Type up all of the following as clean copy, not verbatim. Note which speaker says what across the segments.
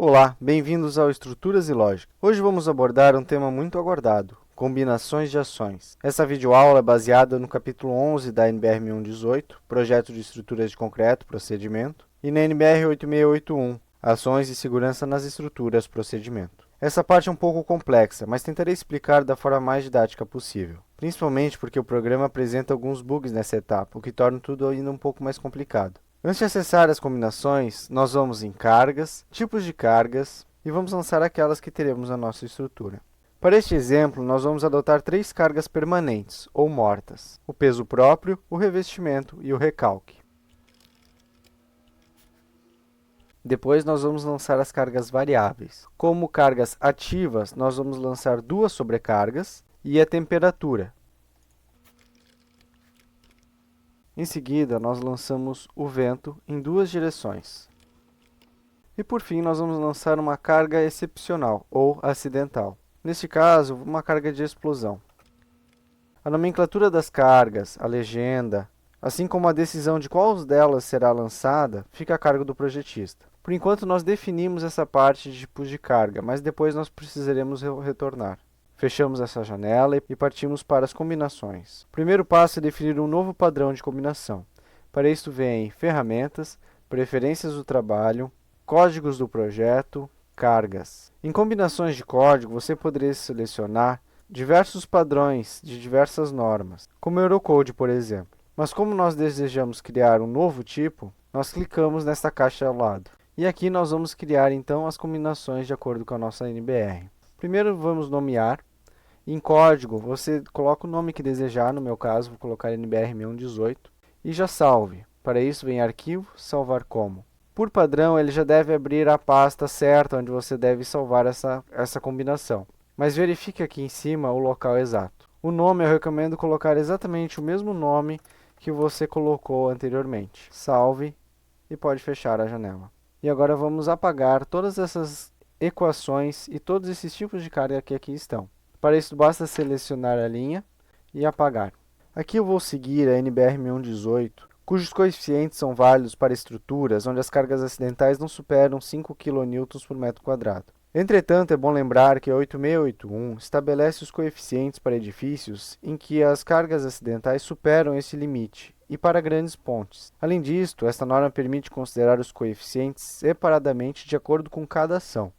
Speaker 1: Olá, bem-vindos ao Estruturas e Lógica. Hoje vamos abordar um tema muito aguardado, combinações de ações. Essa videoaula é baseada no capítulo 11 da NBR 1118, Projeto de Estruturas de Concreto, Procedimento, e na NBR 8681, Ações de Segurança nas Estruturas, Procedimento. Essa parte é um pouco complexa, mas tentarei explicar da forma mais didática possível, principalmente porque o programa apresenta alguns bugs nessa etapa, o que torna tudo ainda um pouco mais complicado. Antes de acessar as combinações, nós vamos em Cargas, Tipos de Cargas e vamos lançar aquelas que teremos na nossa estrutura. Para este exemplo, nós vamos adotar 3 cargas permanentes, ou mortas: o peso próprio, o revestimento e o recalque. Depois nós vamos lançar as cargas variáveis. Como cargas ativas, nós vamos lançar 2 sobrecargas e a temperatura. Em seguida, nós lançamos o vento em 2 direções. E por fim, nós vamos lançar uma carga excepcional, ou acidental. Neste caso, uma carga de explosão. A nomenclatura das cargas, a legenda, assim como a decisão de qual delas será lançada, fica a cargo do projetista. Por enquanto, nós definimos essa parte de tipos de carga, mas depois nós precisaremos retornar. Fechamos essa janela e partimos para as combinações. O primeiro passo é definir um novo padrão de combinação. Para isso vem Ferramentas, Preferências do Trabalho, Códigos do Projeto, Cargas. Em combinações de código, você poderia selecionar diversos padrões de diversas normas, como o Eurocode, por exemplo. Mas como nós desejamos criar um novo tipo, nós clicamos nesta caixa ao lado. E aqui nós vamos criar então as combinações de acordo com a nossa NBR. Primeiro vamos nomear. Em código, você coloca o nome que desejar, no meu caso, vou colocar NBR 1118, e já salve. Para isso, vem Arquivo, Salvar Como. Por padrão, ele já deve abrir a pasta certa onde você deve salvar essa combinação. Mas verifique aqui em cima o local exato. O nome, eu recomendo colocar exatamente o mesmo nome que você colocou anteriormente. Salve e pode fechar a janela. E agora vamos apagar todas essas equações e todos esses tipos de carga que aqui estão. Para isso, basta selecionar a linha e apagar. Aqui eu vou seguir a NBR 1118, cujos coeficientes são válidos para estruturas onde as cargas acidentais não superam 5 kN por metro quadrado. Entretanto, é bom lembrar que a 8681 estabelece os coeficientes para edifícios em que as cargas acidentais superam esse limite e para grandes pontes. Além disto, esta norma permite considerar os coeficientes separadamente de acordo com cada ação.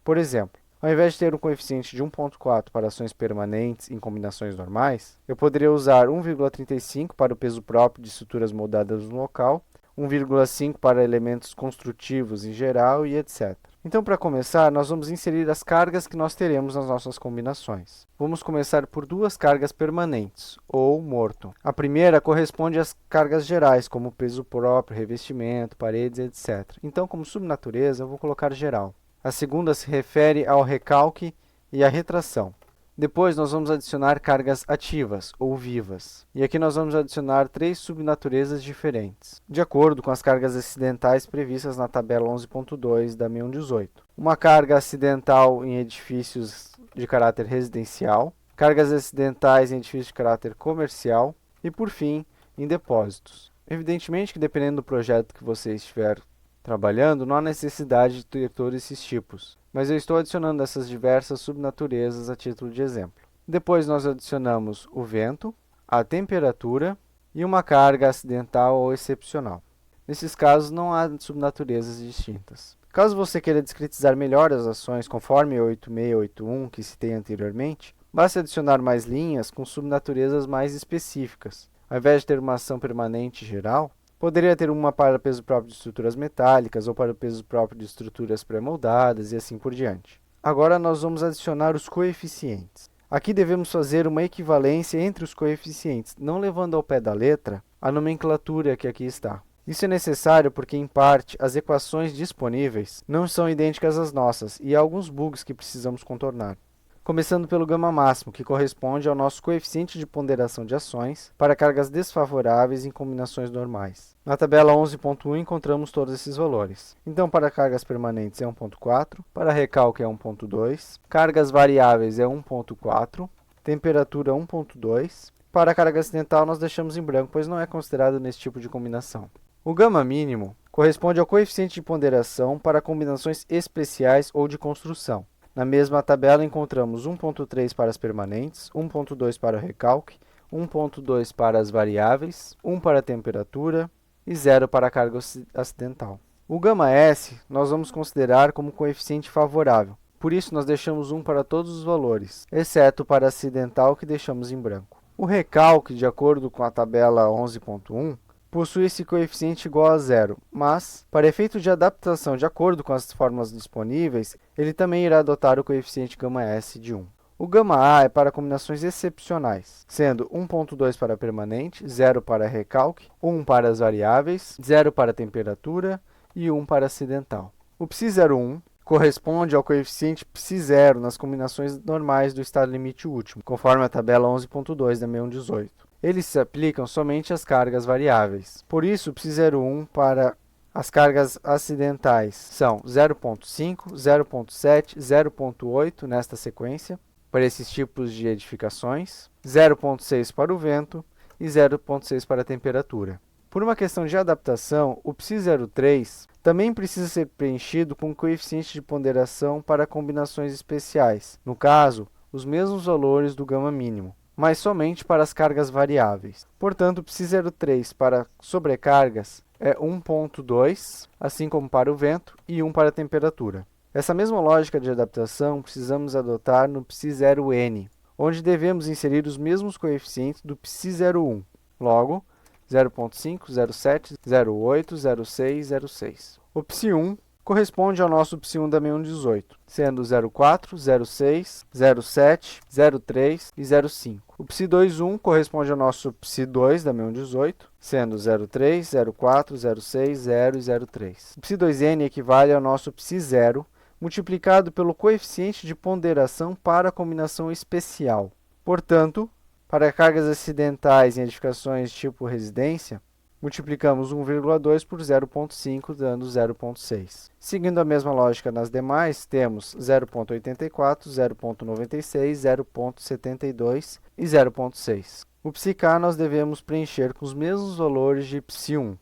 Speaker 1: Por exemplo, ao invés de ter um coeficiente de 1,4 para ações permanentes em combinações normais, eu poderia usar 1,35 para o peso próprio de estruturas moldadas no local, 1,5 para elementos construtivos em geral e etc. Então, para começar, nós vamos inserir as cargas que nós teremos nas nossas combinações. Vamos começar por 2 cargas permanentes, ou morto. A primeira corresponde às cargas gerais, como peso próprio, revestimento, paredes, etc. Então, como subnatureza, eu vou colocar geral. A segunda se refere ao recalque e à retração. Depois nós vamos adicionar cargas ativas ou vivas. E aqui nós vamos adicionar 3 subnaturezas diferentes, de acordo com as cargas acidentais previstas na tabela 11.2 da 1118. Uma carga acidental em edifícios de caráter residencial, cargas acidentais em edifícios de caráter comercial e, por fim, em depósitos. Evidentemente que dependendo do projeto que você estiver trabalhando, não há necessidade de ter todos esses tipos, mas eu estou adicionando essas diversas subnaturezas a título de exemplo. Depois nós adicionamos o vento, a temperatura e uma carga acidental ou excepcional. Nesses casos não há subnaturezas distintas. Caso você queira discretizar melhor as ações conforme a 8681 que citei anteriormente, basta adicionar mais linhas com subnaturezas mais específicas. Ao invés de ter uma ação permanente geral, poderia ter uma para peso próprio de estruturas metálicas ou para o peso próprio de estruturas pré-moldadas e assim por diante. Agora nós vamos adicionar os coeficientes. Aqui devemos fazer uma equivalência entre os coeficientes, não levando ao pé da letra a nomenclatura que aqui está. Isso é necessário porque, em parte, as equações disponíveis não são idênticas às nossas e há alguns bugs que precisamos contornar. Começando pelo gama máximo, que corresponde ao nosso coeficiente de ponderação de ações para cargas desfavoráveis em combinações normais. Na tabela 11.1 encontramos todos esses valores. Então, para cargas permanentes é 1,4, para recalque é 1,2, cargas variáveis é 1,4, temperatura 1,2. Para a carga acidental nós deixamos em branco, pois não é considerado nesse tipo de combinação. O gama mínimo corresponde ao coeficiente de ponderação para combinações especiais ou de construção. Na mesma tabela encontramos 1.3 para as permanentes, 1.2 para o recalque, 1.2 para as variáveis, 1 para a temperatura e 0 para a carga acidental. O gama S nós vamos considerar como coeficiente favorável, por isso nós deixamos 1 para todos os valores, exceto para a acidental que deixamos em branco. O recalque, de acordo com a tabela 11.1, possui esse coeficiente igual a 0, mas, para efeito de adaptação de acordo com as fórmulas disponíveis, ele também irá adotar o coeficiente γS de 1. O γA é para combinações excepcionais, sendo 1.2 para permanente, 0 para recalque, 1 para as variáveis, 0 para temperatura e 1 para acidental. O π01 corresponde ao coeficiente π0 nas combinações normais do estado limite último, conforme a tabela 11.2 da 6118. Eles se aplicam somente às cargas variáveis. Por isso, o π01 para as cargas acidentais são 0.5, 0.7, 0.8 nesta sequência, para esses tipos de edificações, 0.6 para o vento e 0.6 para a temperatura. Por uma questão de adaptação, o π03 também precisa ser preenchido com coeficiente de ponderação para combinações especiais, no caso, os mesmos valores do gama mínimo, mas somente para as cargas variáveis. Portanto, o π03 para sobrecargas é 1.2, assim como para o vento, e 1 para a temperatura. Essa mesma lógica de adaptação precisamos adotar no π0n, onde devemos inserir os mesmos coeficientes do π01. Logo, 0.5, 0.7, 0.8, 0.6, 0.6. O π1 corresponde ao nosso π1 da 6118, sendo 0.4, 0.6, 0.7, 0.3 e 0.5. O π21 corresponde ao nosso π2 da 6118, sendo 0.3, 0.4, 0.6, 0 e 0.3. O π2n equivale ao nosso π0, multiplicado pelo coeficiente de ponderação para a combinação especial. Portanto, para cargas acidentais em edificações tipo residência, multiplicamos 1,2 por 0,5, dando 0,6. Seguindo a mesma lógica nas demais, temos 0,84, 0,96, 0,72 e 0,6. O πk nós devemos preencher com os mesmos valores de π1.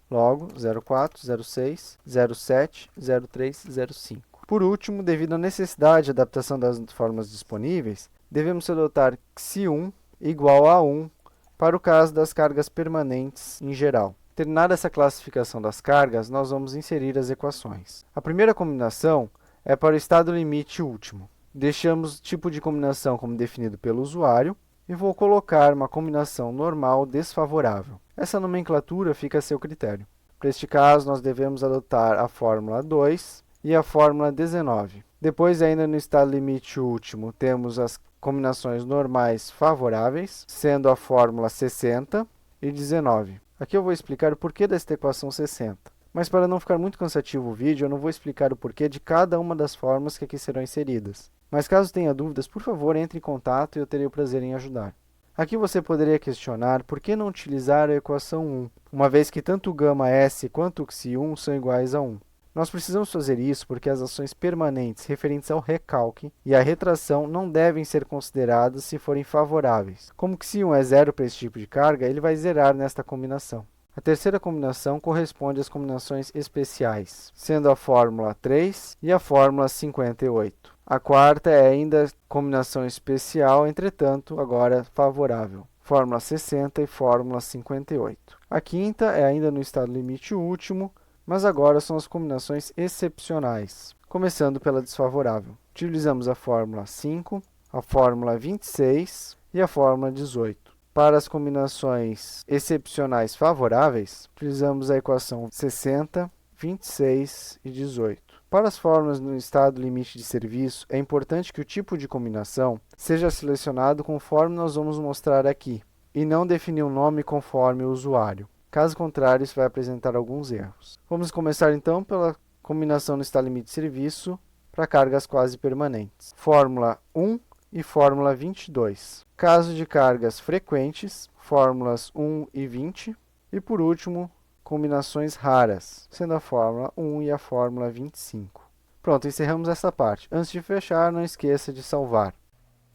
Speaker 1: Logo, 0,4, 0,6, 0,7, 0,3 e 0,5. Por último, devido à necessidade de adaptação das fórmulas disponíveis, devemos adotar π1 igual a 1 para o caso das cargas permanentes em geral. Terminada essa classificação das cargas, nós vamos inserir as equações. A primeira combinação é para o estado limite último. Deixamos o tipo de combinação como definido pelo usuário e vou colocar uma combinação normal desfavorável. Essa nomenclatura fica a seu critério. Para este caso, nós devemos adotar a fórmula 2 e a fórmula 19. Depois, ainda no estado limite último, temos as combinações normais favoráveis, sendo a fórmula 60 e 19. Aqui eu vou explicar o porquê desta equação 60. Mas para não ficar muito cansativo o vídeo, eu não vou explicar o porquê de cada uma das fórmulas que aqui serão inseridas. Mas caso tenha dúvidas, por favor, entre em contato e eu terei o prazer em ajudar. Aqui você poderia questionar por que não utilizar a equação 1, uma vez que tanto o γS quanto o ξ1 são iguais a 1. Nós precisamos fazer isso porque as ações permanentes referentes ao recalque e à retração não devem ser consideradas se forem favoráveis. Como ξ1 é zero para esse tipo de carga, ele vai zerar nesta combinação. A terceira combinação corresponde às combinações especiais, sendo a fórmula 3 e a fórmula 58. A quarta é ainda combinação especial, entretanto, agora favorável. Fórmula 60 e fórmula 58. A quinta é ainda no estado limite último, mas agora são as combinações excepcionais, começando pela desfavorável. Utilizamos a fórmula 5, a fórmula 26 e a fórmula 18. Para as combinações excepcionais favoráveis, utilizamos a equação 60, 26 e 18. Para as fórmulas no estado limite de serviço, é importante que o tipo de combinação seja selecionado conforme nós vamos mostrar aqui, e não definir um nome conforme o usuário. Caso contrário, isso vai apresentar alguns erros. Vamos começar então pela combinação no estado limite de serviço para cargas quase permanentes. Fórmula 1 e fórmula 22. Caso de cargas frequentes, fórmulas 1 e 20. E por último, combinações raras, sendo a fórmula 1 e a fórmula 25. Pronto, encerramos essa parte. Antes de fechar, não esqueça de salvar.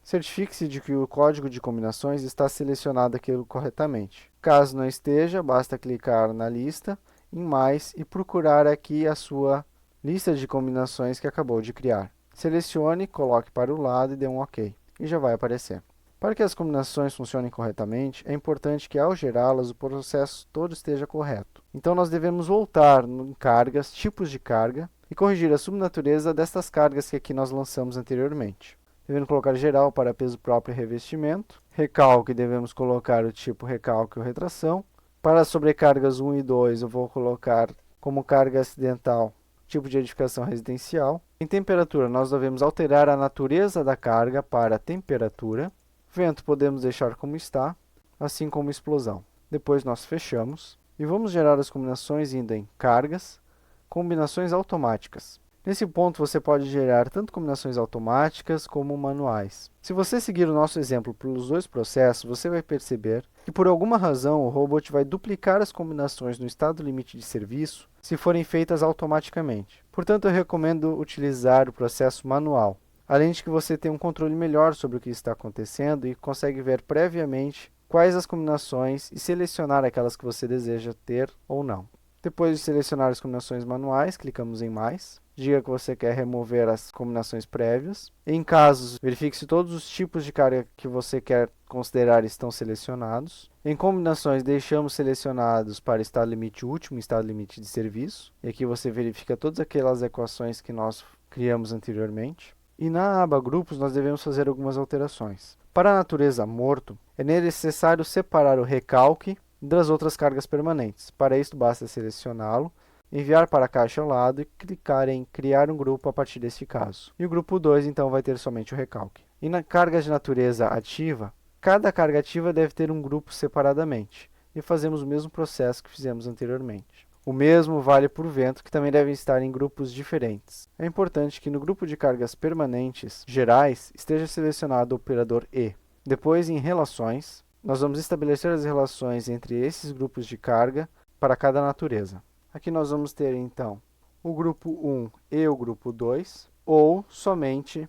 Speaker 1: Certifique-se de que o código de combinações está selecionado aqui corretamente. Caso não esteja, basta clicar na lista, em mais e procurar aqui a sua lista de combinações que acabou de criar. Selecione, coloque para o lado e dê um OK, e já vai aparecer. Para que as combinações funcionem corretamente, é importante que ao gerá-las o processo todo esteja correto. Então nós devemos voltar em cargas, tipos de carga, e corrigir a subnatureza destas cargas que aqui nós lançamos anteriormente. Devemos colocar geral para peso próprio e revestimento. Recalque, devemos colocar o tipo recalque ou retração. Para as sobrecargas 1 e 2, eu vou colocar como carga acidental tipo de edificação residencial. Em temperatura, nós devemos alterar a natureza da carga para temperatura. Vento podemos deixar como está, assim como explosão. Depois nós fechamos e vamos gerar as combinações indo em cargas, combinações automáticas. Nesse ponto, você pode gerar tanto combinações automáticas como manuais. Se você seguir o nosso exemplo pelos dois processos, você vai perceber que, por alguma razão, o robot vai duplicar as combinações no estado limite de serviço se forem feitas automaticamente. Portanto, eu recomendo utilizar o processo manual, além de que você tem um controle melhor sobre o que está acontecendo e consegue ver previamente quais as combinações e selecionar aquelas que você deseja ter ou não. Depois de selecionar as combinações manuais, clicamos em mais. Diga que você quer remover as combinações prévias. Em casos, verifique se todos os tipos de carga que você quer considerar estão selecionados. Em combinações, deixamos selecionados para estado limite último e estado limite de serviço. E aqui você verifica todas aquelas equações que nós criamos anteriormente. E na aba grupos, nós devemos fazer algumas alterações. Para a natureza morto, é necessário separar o recalque das outras cargas permanentes. Para isso, basta selecioná-lo, enviar para a caixa ao lado e clicar em criar um grupo a partir deste caso. E o grupo 2, então, vai ter somente o recalque. E na carga de natureza ativa, cada carga ativa deve ter um grupo separadamente. E fazemos o mesmo processo que fizemos anteriormente. O mesmo vale para o vento, que também devem estar em grupos diferentes. É importante que no grupo de cargas permanentes gerais esteja selecionado o operador E. Depois, em relações, nós vamos estabelecer as relações entre esses grupos de carga para cada natureza. Aqui nós vamos ter, então, o grupo 1 e o grupo 2, ou somente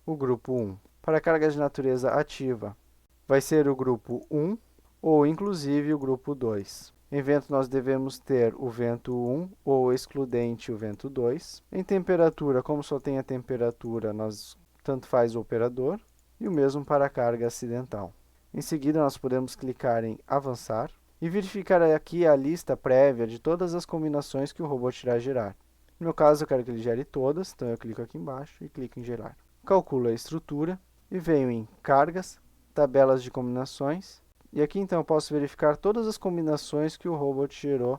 Speaker 1: o grupo 1. Para cargas de natureza ativa, vai ser o grupo 1 ou, inclusive, o grupo 2. Em vento, nós devemos ter o vento 1 ou excludente o vento 2. Em temperatura, como só tem a temperatura, tanto faz o operador. E o mesmo para a carga acidental. Em seguida, nós podemos clicar em avançar e verificar aqui a lista prévia de todas as combinações que o robot irá gerar. No meu caso, eu quero que ele gere todas, então eu clico aqui embaixo e clico em gerar. Calculo a estrutura e venho em cargas, tabelas de combinações. E aqui então eu posso verificar todas as combinações que o robot gerou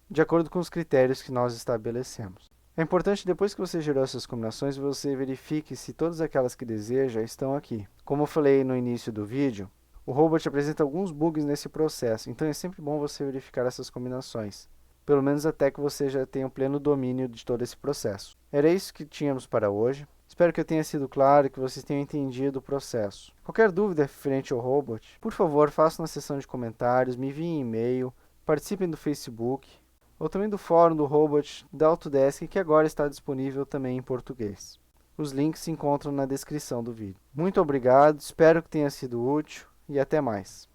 Speaker 1: de acordo com os critérios que nós estabelecemos. É importante, depois que você gerou essas combinações, você verifique se todas aquelas que deseja estão aqui. Como eu falei no início do vídeo, o robot apresenta alguns bugs nesse processo, então é sempre bom você verificar essas combinações, pelo menos até que você já tenha o pleno domínio de todo esse processo. Era isso que tínhamos para hoje. Espero que eu tenha sido claro e que vocês tenham entendido o processo. Qualquer dúvida referente ao robot, por favor, façam na seção de comentários, me enviem e-mail, participem do Facebook, ou também do fórum do robot da Autodesk, que agora está disponível também em português. Os links se encontram na descrição do vídeo. Muito obrigado, espero que tenha sido útil e até mais.